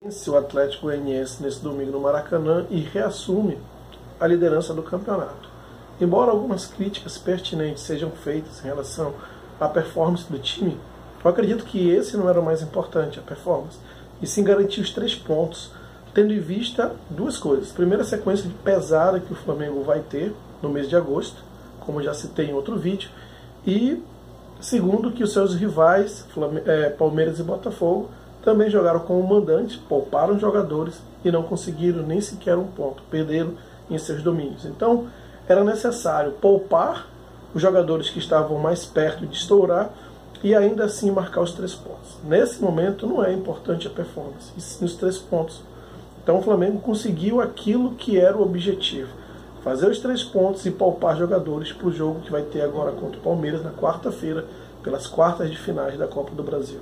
O Atlético Goianiense nesse domingo no Maracanã e reassume a liderança do campeonato. Embora algumas críticas pertinentes sejam feitas em relação à performance do time, eu acredito que esse não era o mais importante, a performance, e sim garantir os 3 pontos, tendo em vista duas coisas. Primeiro, a sequência de pesada que o Flamengo vai ter no mês de agosto, como já citei em outro vídeo, e segundo, que os seus rivais, Palmeiras e Botafogo, também jogaram como mandante, pouparam jogadores e não conseguiram nem sequer um ponto, perderam em seus domínios. Então, era necessário poupar os jogadores que estavam mais perto de estourar e ainda assim marcar os 3 pontos. Nesse momento não é importante a performance, e sim os 3 pontos. Então o Flamengo conseguiu aquilo que era o objetivo, fazer os 3 pontos e poupar jogadores para o jogo que vai ter agora contra o Palmeiras na quarta-feira, pelas quartas de finais da Copa do Brasil.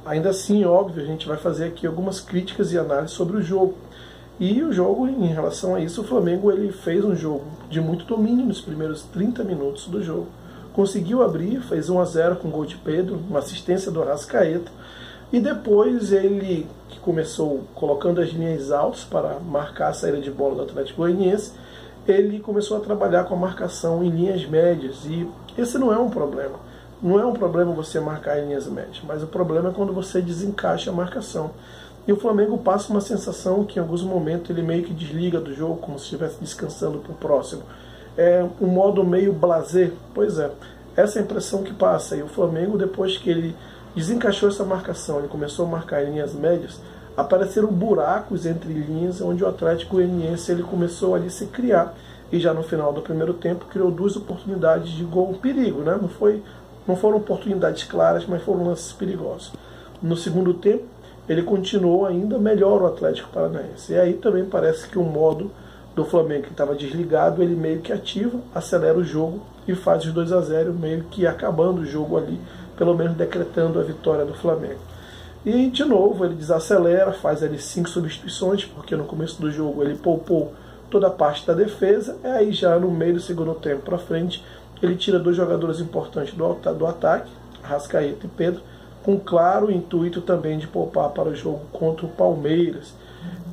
Ainda assim, óbvio, a gente vai fazer aqui algumas críticas e análises sobre o jogo. E o jogo, em relação a isso, o Flamengo ele fez um jogo de muito domínio nos primeiros 30 minutos do jogo. Conseguiu abrir, fez 1-0 com gol de Pedro, uma assistência do Arrascaeta. E depois ele, que começou colocando as linhas altas para marcar a saída de bola do Atlético Goianiense, ele começou a trabalhar com a marcação em linhas médias. E esse não é um problema. Não é um problema você marcar em linhas médias, mas o problema é quando você desencaixa a marcação. E o Flamengo passa uma sensação que em alguns momentos ele meio que desliga do jogo, como se estivesse descansando para o próximo. É um modo meio blasé. Pois é, essa é a impressão que passa. E o Flamengo, depois que ele desencaixou essa marcação, ele começou a marcar em linhas médias, apareceram buracos entre linhas, onde o Atlético Goianiense ele começou ali a se criar. E já no final do primeiro tempo criou 2 oportunidades de gol, um perigo, né? Não foram oportunidades claras, mas foram lances perigosos. No segundo tempo, ele continuou ainda melhor o Atlético Paranaense. E aí também parece que o modo do Flamengo que estava desligado, ele meio que ativa, acelera o jogo e faz os 2-0, meio que acabando o jogo ali, pelo menos decretando a vitória do Flamengo. E de novo ele desacelera, faz ali 5 substituições, porque no começo do jogo ele poupou toda a parte da defesa, e aí já no meio do segundo tempo para frente, ele tira 2 jogadores importantes do ataque, Arrascaeta e Pedro, com claro intuito também de poupar para o jogo contra o Palmeiras.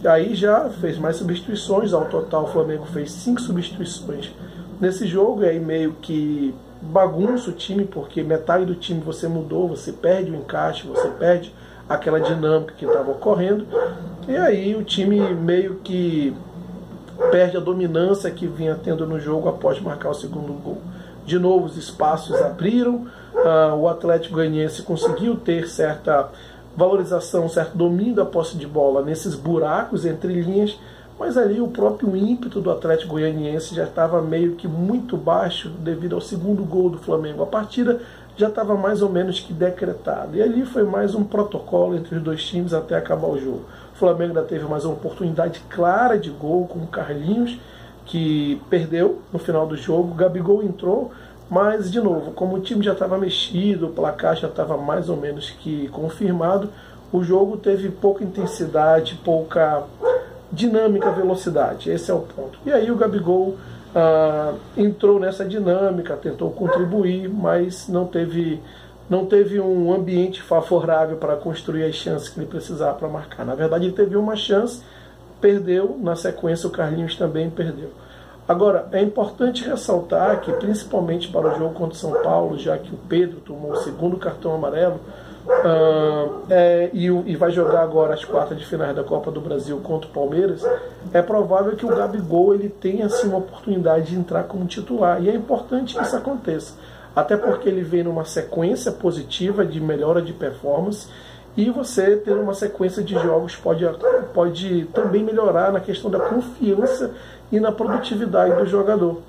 E aí já fez mais substituições, ao total o Flamengo fez 5 substituições nesse jogo, e aí meio que bagunça o time, porque metade do time você mudou, você perde o encaixe, você perde aquela dinâmica que estava ocorrendo, e aí o time meio que perde a dominância que vinha tendo no jogo após marcar o segundo gol. De novo os espaços abriram, o Atlético Goianiense conseguiu ter certa valorização, certo domínio da posse de bola nesses buracos entre linhas, mas ali o próprio ímpeto do Atlético Goianiense já estava meio que muito baixo devido ao segundo gol do Flamengo. A partida já estava mais ou menos que decretada, e ali foi mais um protocolo entre os 2 times até acabar o jogo. O Flamengo ainda teve mais uma oportunidade clara de gol com o Carlinhos, que perdeu no final do jogo. O Gabigol entrou, mas de novo, como o time já estava mexido, o placar já estava mais ou menos que confirmado, o jogo teve pouca intensidade, pouca dinâmica, velocidade. Esse é o ponto. E aí o Gabigol entrou nessa dinâmica, tentou contribuir, mas não teve um ambiente favorável para construir as chances que ele precisava para marcar. Na verdade, ele teve uma chance, perdeu, na sequência o Carlinhos também perdeu. Agora, é importante ressaltar que, principalmente para o jogo contra o São Paulo, já que o Pedro tomou o 2º cartão amarelo, e vai jogar agora as quartas de finais da Copa do Brasil contra o Palmeiras, é provável que o Gabigol ele tenha assim, uma oportunidade de entrar como titular. E é importante que isso aconteça, até porque ele vem numa sequência positiva de melhora de performance, e você ter uma sequência de jogos pode também melhorar na questão da confiança e na produtividade do jogador.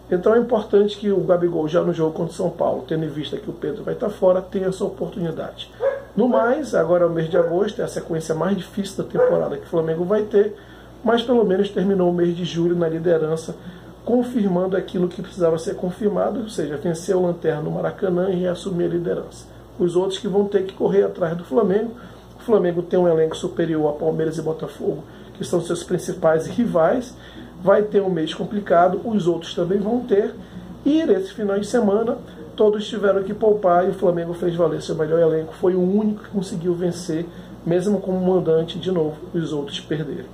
Então é importante que o Gabigol, já no jogo contra o São Paulo, tendo em vista que o Pedro vai estar fora, tenha essa oportunidade. No mais, agora é o mês de agosto, é a sequência mais difícil da temporada que o Flamengo vai ter, mas pelo menos terminou o mês de julho na liderança, confirmando aquilo que precisava ser confirmado, ou seja, vencer o Lanterna no Maracanã e reassumir a liderança. Os outros que vão ter que correr atrás do Flamengo. O Flamengo tem um elenco superior a Palmeiras e Botafogo, que são seus principais rivais. Vai ter um mês complicado, os outros também vão ter. E nesse final de semana, todos tiveram que poupar e o Flamengo fez valer seu melhor elenco. Foi o único que conseguiu vencer mesmo como mandante de novo os outros perderem.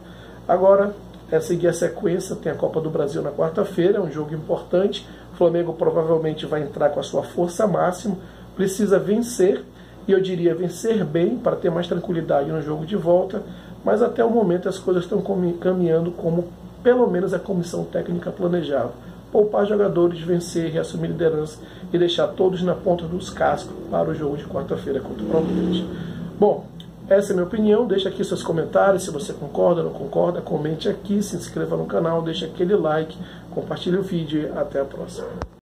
Agora é seguir a sequência, tem a Copa do Brasil na quarta-feira, é um jogo importante, o Flamengo provavelmente vai entrar com a sua força máxima, precisa vencer, e eu diria vencer bem para ter mais tranquilidade no jogo de volta, mas até o momento as coisas estão caminhando como pelo menos a comissão técnica planejava. Poupar jogadores, vencer, reassumir liderança e deixar todos na ponta dos cascos para o jogo de quarta-feira contra o Palmeiras. Bom, essa é a minha opinião, deixa aqui seus comentários, se você concorda ou não concorda, comente aqui, se inscreva no canal, deixa aquele like, compartilhe o vídeo e até a próxima.